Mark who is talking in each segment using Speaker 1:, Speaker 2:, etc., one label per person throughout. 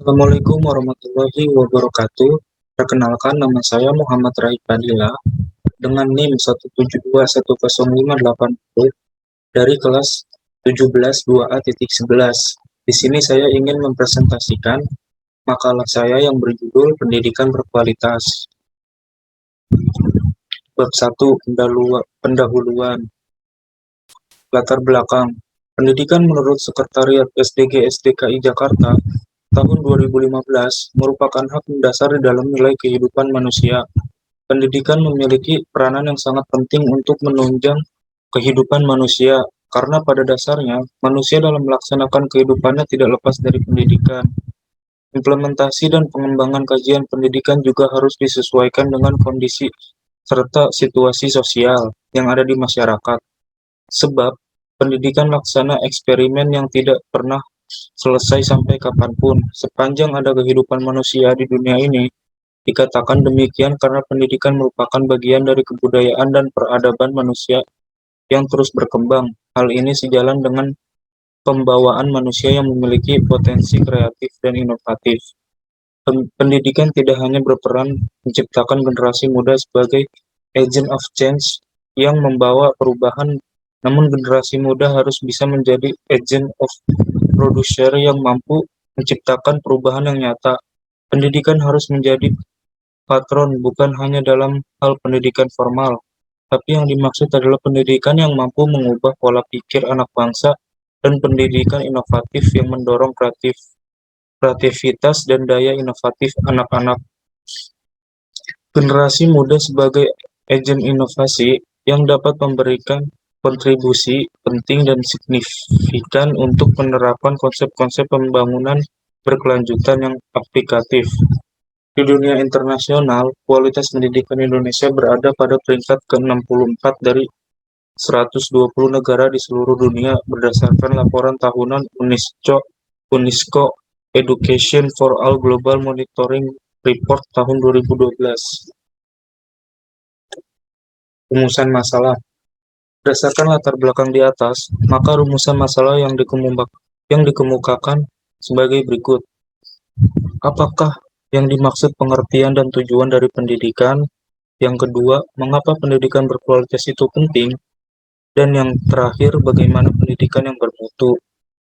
Speaker 1: Assalamualaikum warahmatullahi wabarakatuh. Perkenalkan, nama saya Muhammad Raif Fadila dengan NIM 1721058 dari kelas 17 2A.11. Di sini saya ingin mempresentasikan makalah saya yang berjudul Pendidikan Berkualitas. Bab 1, Pendahuluan. Latar belakang. Pendidikan menurut Sekretariat SDG SDKI Jakarta tahun 2015 merupakan hak mendasar di dalam nilai kehidupan manusia. Pendidikan memiliki peranan yang sangat penting untuk menunjang kehidupan manusia, karena pada dasarnya manusia dalam melaksanakan kehidupannya tidak lepas dari pendidikan. Implementasi dan pengembangan kajian pendidikan juga harus disesuaikan dengan kondisi serta situasi sosial yang ada di masyarakat. Sebab, pendidikan laksana eksperimen yang tidak pernah selesai sampai kapanpun. Sepanjang ada kehidupan manusia di dunia ini, dikatakan demikian karena pendidikan merupakan bagian dari kebudayaan dan peradaban manusia yang terus berkembang. Hal ini sejalan dengan pembawaan manusia yang memiliki potensi kreatif dan inovatif. Pendidikan tidak hanya berperan menciptakan generasi muda sebagai agent of change yang membawa perubahan, namun generasi muda harus bisa menjadi agent of producer yang mampu menciptakan perubahan yang nyata. Pendidikan harus menjadi patron bukan hanya dalam hal pendidikan formal, tapi yang dimaksud adalah pendidikan yang mampu mengubah pola pikir anak bangsa dan pendidikan inovatif yang mendorong kreativitas dan daya inovatif anak-anak. Generasi muda sebagai agen inovasi yang dapat memberikan kontribusi penting dan signifikan untuk penerapan konsep-konsep pembangunan berkelanjutan yang aplikatif. Di dunia internasional, kualitas pendidikan Indonesia berada pada peringkat ke-64 dari 120 negara di seluruh dunia berdasarkan laporan tahunan UNESCO Education for All Global Monitoring Report tahun 2012. Rumusan masalah. Berdasarkan latar belakang di atas, maka rumusan masalah yang dikemukakan sebagai berikut. Apakah yang dimaksud pengertian dan tujuan dari pendidikan? Yang kedua, mengapa pendidikan berkualitas itu penting? Dan yang terakhir, bagaimana pendidikan yang bermutu?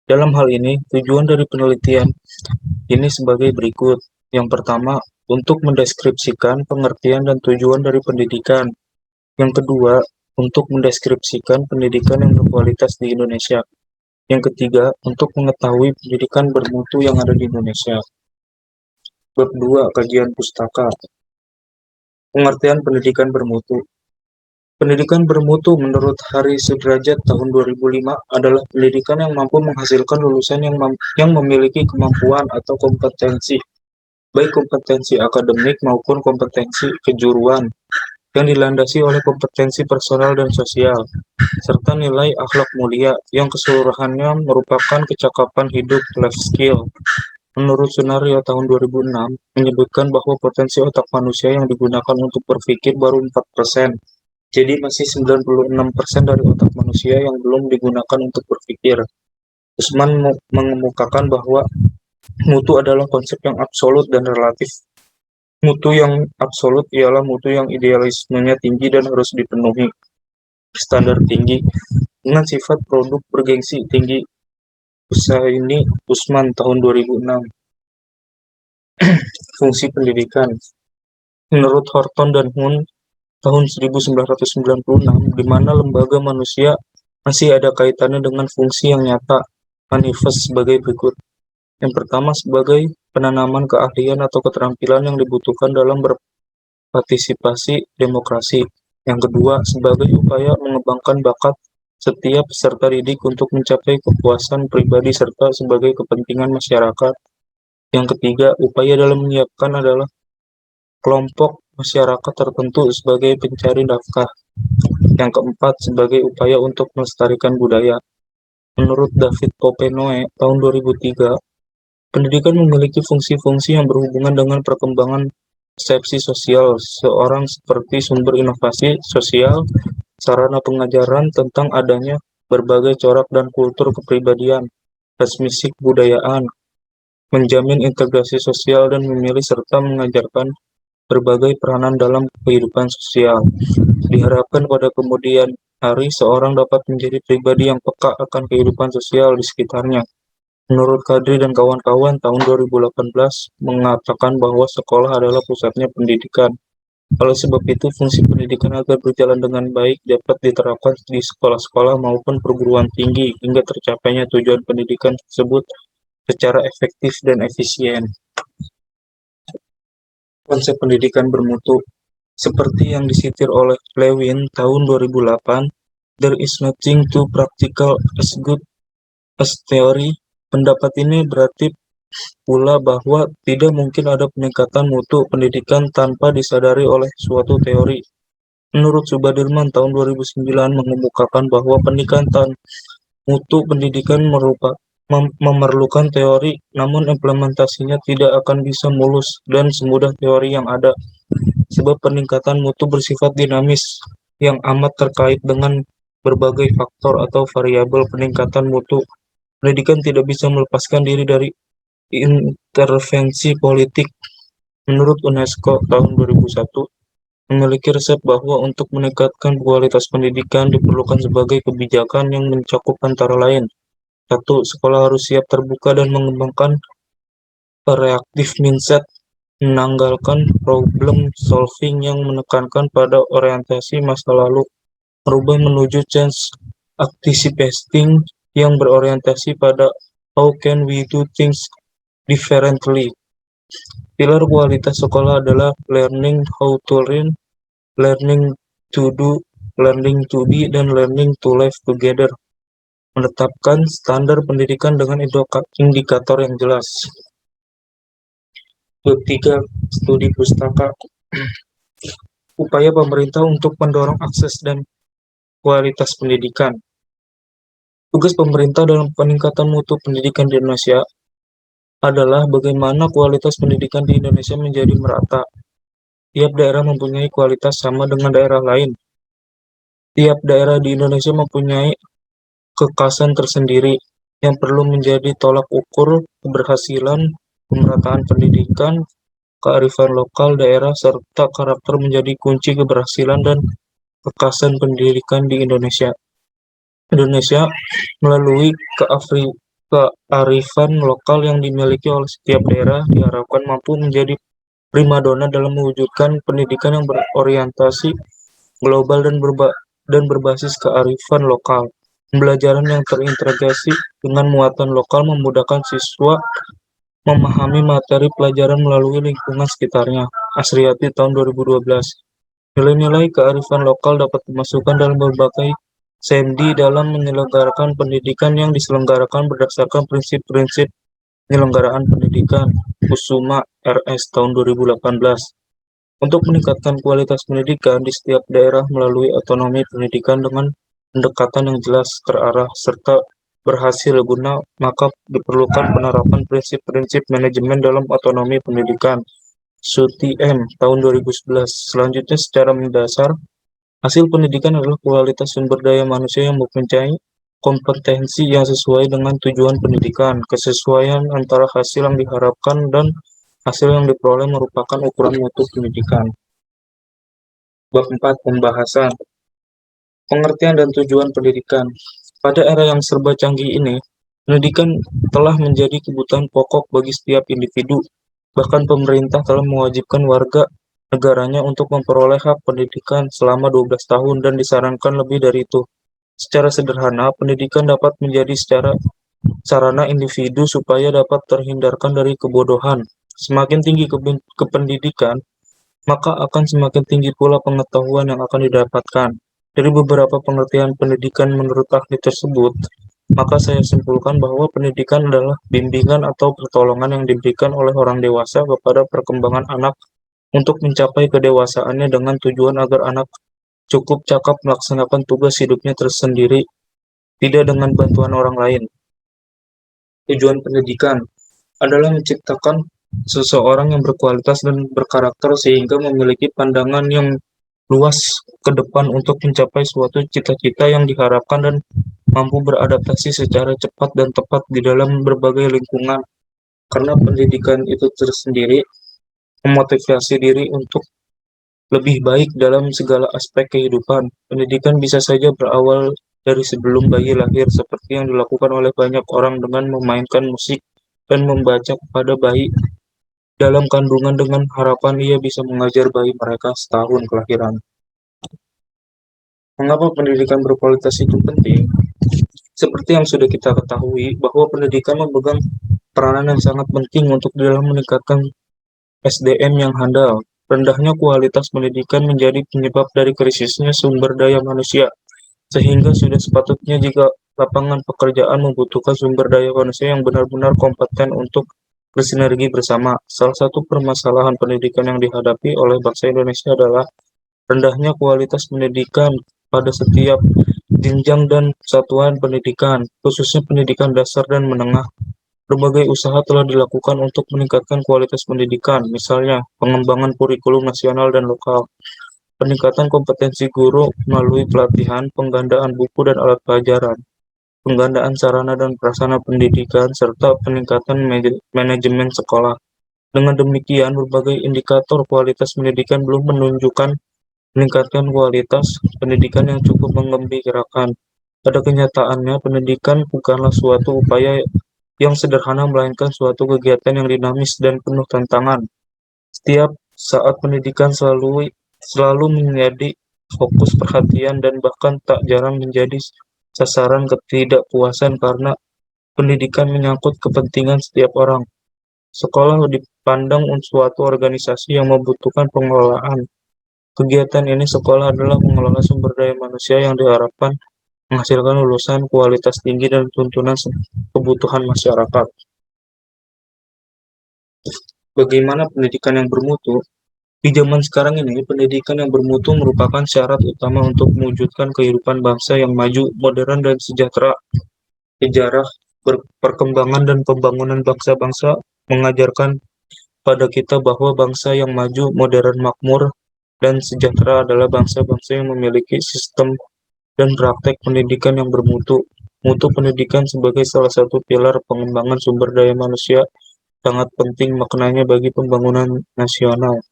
Speaker 1: Dalam hal ini, tujuan dari penelitian ini sebagai berikut. Yang pertama, untuk mendeskripsikan pengertian dan tujuan dari pendidikan. Yang kedua, untuk mendeskripsikan pendidikan yang berkualitas di Indonesia. Yang ketiga, untuk mengetahui pendidikan bermutu yang ada di Indonesia. Bab 2, Kajian Pustaka. Pengertian pendidikan bermutu. Pendidikan bermutu menurut Hari Sudrajat tahun 2005 adalah pendidikan yang mampu menghasilkan lulusan yang memiliki kemampuan atau kompetensi, baik kompetensi akademik maupun kompetensi kejuruan, yang dilandasi oleh kompetensi personal dan sosial, serta nilai akhlak mulia yang keseluruhannya merupakan kecakapan hidup life skill. Menurut Sunario tahun 2006, menyebutkan bahwa potensi otak manusia yang digunakan untuk berpikir baru 4%. Jadi masih 96% dari otak manusia yang belum digunakan untuk berpikir. Usman mengemukakan bahwa mutu adalah konsep yang absolut dan relatif. Mutu yang absolut ialah mutu yang idealismenya tinggi dan harus dipenuhi standar tinggi dengan sifat produk bergengsi tinggi. Husaini Usman tahun 2006. Fungsi pendidikan. Menurut Horton dan Hun tahun 1996, di mana lembaga manusia masih ada kaitannya dengan fungsi yang nyata, manifest sebagai berikut. Yang pertama, sebagai penanaman keahlian atau keterampilan yang dibutuhkan dalam berpartisipasi demokrasi. Yang kedua, sebagai upaya mengembangkan bakat setiap peserta didik untuk mencapai kepuasan pribadi serta sebagai kepentingan masyarakat. Yang ketiga, upaya dalam menyiapkan adalah kelompok masyarakat tertentu sebagai pencari nafkah. Yang keempat, sebagai upaya untuk melestarikan budaya. Menurut David Popenoe tahun 2003, pendidikan memiliki fungsi-fungsi yang berhubungan dengan perkembangan persepsi sosial seorang seperti sumber inovasi sosial, sarana pengajaran tentang adanya berbagai corak dan kultur kepribadian, transmisi kebudayaan, menjamin integrasi sosial dan memilih serta mengajarkan berbagai peranan dalam kehidupan sosial. Diharapkan pada kemudian hari seorang dapat menjadi pribadi yang peka akan kehidupan sosial di sekitarnya. Menurut Kadri dan kawan-kawan, tahun 2018 mengatakan bahwa sekolah adalah pusatnya pendidikan. Oleh sebab itu, fungsi pendidikan agar berjalan dengan baik dapat diterapkan di sekolah-sekolah maupun perguruan tinggi hingga tercapainya tujuan pendidikan tersebut secara efektif dan efisien. Konsep pendidikan bermutu. Seperti yang disitir oleh Lewin tahun 2008, "There is nothing too practical as good as theory." Pendapat ini berarti pula bahwa tidak mungkin ada peningkatan mutu pendidikan tanpa disadari oleh suatu teori. Menurut Subadirman tahun 2009 mengemukakan bahwa peningkatan mutu pendidikan memerlukan teori, namun implementasinya tidak akan bisa mulus dan semudah teori yang ada, sebab peningkatan mutu bersifat dinamis, yang amat terkait dengan berbagai faktor atau variabel peningkatan mutu. Pendidikan tidak bisa melepaskan diri dari intervensi politik. Menurut UNESCO tahun 2001, memiliki resep bahwa untuk meningkatkan kualitas pendidikan diperlukan sebagai kebijakan yang mencakup antara lain: 1. Sekolah harus siap terbuka dan mengembangkan reactive mindset, menanggalkan problem solving yang menekankan pada orientasi masa lalu, merubah menuju change anticipating yang berorientasi pada how can we do things differently. Pilar kualitas sekolah adalah learning how to learn, learning to do, learning to be, dan learning to live together. Menetapkan standar pendidikan dengan indikator yang jelas. Bab 3. Studi pustaka. Upaya pemerintah untuk mendorong akses dan kualitas pendidikan. Tugas pemerintah dalam peningkatan mutu pendidikan di Indonesia adalah bagaimana kualitas pendidikan di Indonesia menjadi merata. Tiap daerah mempunyai kualitas sama dengan daerah lain. Tiap daerah di Indonesia mempunyai kekhasan tersendiri yang perlu menjadi tolak ukur keberhasilan pemerataan pendidikan. Kearifan lokal daerah serta karakter menjadi kunci keberhasilan dan kekhasan pendidikan di Indonesia. Indonesia melalui kearifan lokal yang dimiliki oleh setiap daerah diharapkan mampu menjadi primadona dalam mewujudkan pendidikan yang berorientasi global dan berbasis kearifan lokal. Pembelajaran yang terintegrasi dengan muatan lokal memudahkan siswa memahami materi pelajaran melalui lingkungan sekitarnya. Asriati tahun 2012. Nilai-nilai kearifan lokal dapat dimasukkan dalam berbagai sendi dalam menyelenggarakan pendidikan yang diselenggarakan berdasarkan prinsip-prinsip penyelenggaraan pendidikan. Kusuma RS tahun 2018. Untuk meningkatkan kualitas pendidikan di setiap daerah melalui otonomi pendidikan dengan pendekatan yang jelas, terarah, serta berhasil guna, maka diperlukan penerapan prinsip-prinsip manajemen dalam otonomi pendidikan. Suti M. tahun 2011. Selanjutnya, secara mendasar, hasil pendidikan adalah kualitas sumber daya manusia yang mempunyai kompetensi yang sesuai dengan tujuan pendidikan. Kesesuaian antara hasil yang diharapkan dan hasil yang diperoleh merupakan ukuran mutu pendidikan. Bab 4. Pembahasan. Pengertian dan tujuan pendidikan. Pada era yang serba canggih ini, pendidikan telah menjadi kebutuhan pokok bagi setiap individu. Bahkan pemerintah telah mewajibkan warga negaranya untuk memperoleh hak pendidikan selama 12 tahun dan disarankan lebih dari itu. Secara sederhana, pendidikan dapat menjadi sarana individu supaya dapat terhindarkan dari kebodohan. Semakin tinggi kependidikan, maka akan semakin tinggi pula pengetahuan yang akan didapatkan. Dari beberapa pengertian pendidikan menurut ahli tersebut, maka saya simpulkan bahwa pendidikan adalah bimbingan atau pertolongan yang diberikan oleh orang dewasa kepada perkembangan anak untuk mencapai kedewasaannya dengan tujuan agar anak cukup cakap melaksanakan tugas hidupnya tersendiri, tidak dengan bantuan orang lain. Tujuan pendidikan adalah menciptakan seseorang yang berkualitas dan berkarakter sehingga memiliki pandangan yang luas ke depan untuk mencapai suatu cita-cita yang diharapkan dan mampu beradaptasi secara cepat dan tepat di dalam berbagai lingkungan. karena pendidikan itu tersendiri memotivasi diri untuk lebih baik dalam segala aspek kehidupan. Pendidikan bisa saja berawal dari sebelum bayi lahir, seperti yang dilakukan oleh banyak orang dengan memainkan musik dan membaca kepada bayi dalam kandungan dengan harapan ia bisa mengajar bayi mereka setahun kelahiran. Mengapa pendidikan berkualitas itu penting? Seperti yang sudah kita ketahui, bahwa pendidikan memegang peranan yang sangat penting untuk dalam meningkatkan SDM yang handal. Rendahnya kualitas pendidikan menjadi penyebab dari krisisnya sumber daya manusia, sehingga sudah sepatutnya jika lapangan pekerjaan membutuhkan sumber daya manusia yang benar-benar kompeten untuk bersinergi bersama. Salah satu permasalahan pendidikan yang dihadapi oleh bangsa Indonesia adalah rendahnya kualitas pendidikan pada setiap jenjang dan satuan pendidikan, khususnya pendidikan dasar dan menengah. Berbagai usaha telah dilakukan untuk meningkatkan kualitas pendidikan, misalnya pengembangan kurikulum nasional dan lokal, peningkatan kompetensi guru melalui pelatihan, penggandaan buku dan alat pelajaran, penggandaan sarana dan prasarana pendidikan, serta peningkatan manajemen sekolah. Dengan demikian, berbagai indikator kualitas pendidikan belum menunjukkan meningkatkan kualitas pendidikan yang cukup menggembirakan. Pada kenyataannya, pendidikan bukanlah suatu upaya yang sederhana, melainkan suatu kegiatan yang dinamis dan penuh tantangan. Setiap saat pendidikan selalu menjadi fokus perhatian dan bahkan tak jarang menjadi sasaran ketidakpuasan karena pendidikan menyangkut kepentingan setiap orang. Sekolah dipandang suatu organisasi yang membutuhkan pengelolaan. Kegiatan ini sekolah adalah mengelola sumber daya manusia yang diharapkan menghasilkan lulusan kualitas tinggi dan tuntunan kebutuhan masyarakat. Bagaimana pendidikan yang bermutu? Di zaman sekarang ini, pendidikan yang bermutu merupakan syarat utama untuk mewujudkan kehidupan bangsa yang maju, modern, dan sejahtera. Sejarah perkembangan dan pembangunan bangsa-bangsa mengajarkan pada kita bahwa bangsa yang maju, modern, makmur, dan sejahtera adalah bangsa-bangsa yang memiliki sistem dan praktek pendidikan yang bermutu. Mutu pendidikan sebagai salah satu pilar pengembangan sumber daya manusia sangat penting maknanya bagi pembangunan nasional.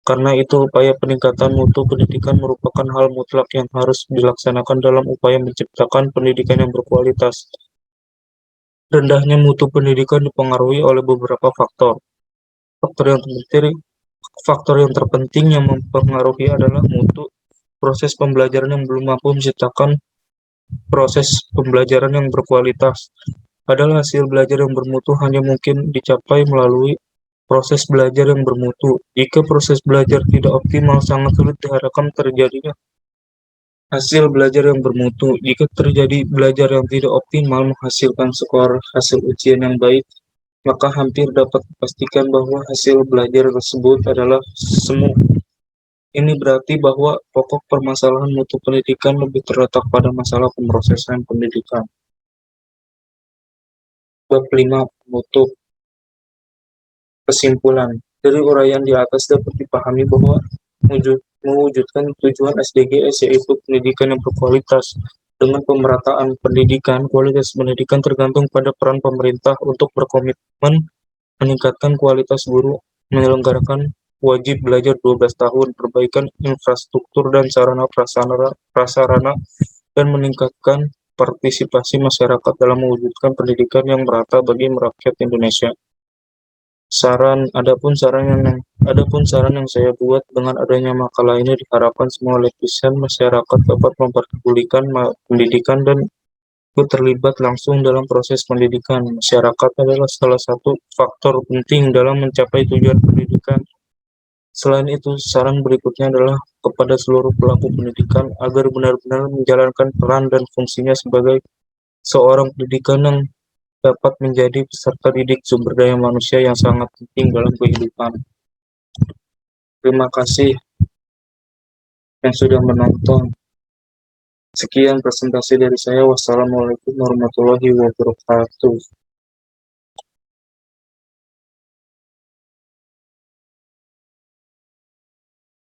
Speaker 1: Karena itu, upaya peningkatan mutu pendidikan merupakan hal mutlak yang harus dilaksanakan dalam upaya menciptakan pendidikan yang berkualitas. Rendahnya mutu pendidikan dipengaruhi oleh beberapa faktor. Faktor yang terpenting, faktor yang terpenting yang mempengaruhi adalah mutu proses pembelajaran yang belum mampu menciptakan proses pembelajaran yang berkualitas. Padahal hasil belajar yang bermutu hanya mungkin dicapai melalui proses belajar yang bermutu. Jika proses belajar tidak optimal, sangat sulit diharapkan terjadinya hasil belajar yang bermutu. Jika terjadi belajar yang tidak optimal menghasilkan skor hasil ujian yang baik, maka hampir dapat dipastikan bahwa hasil belajar tersebut adalah semu. Ini berarti bahwa pokok permasalahan mutu pendidikan lebih terletak pada masalah pemrosesan pendidikan. Bab 5. Mutu. Kesimpulan. Dari uraian di atas dapat dipahami bahwa mewujudkan tujuan SDGs yaitu pendidikan yang berkualitas. Dengan pemerataan pendidikan, kualitas pendidikan tergantung pada peran pemerintah untuk berkomitmen meningkatkan kualitas guru, menyelenggarakan wajib belajar 12 tahun, perbaikan infrastruktur dan sarana prasarana, dan meningkatkan partisipasi masyarakat dalam mewujudkan pendidikan yang merata bagi rakyat Indonesia. Adapun saran yang saya buat dengan adanya makalah ini diharapkan semua lapisan masyarakat dapat memperdulikan pendidikan dan terlibat langsung dalam proses pendidikan. Masyarakat adalah salah satu faktor penting dalam mencapai tujuan pendidikan. Selain itu, saran berikutnya adalah kepada seluruh pelaku pendidikan agar benar-benar menjalankan peran dan fungsinya sebagai seorang pendidikan yang dapat menjadi peserta didik sumber daya manusia yang sangat penting dalam kehidupan. Terima kasih yang sudah menonton. Sekian presentasi dari saya. Wassalamualaikum warahmatullahi wabarakatuh.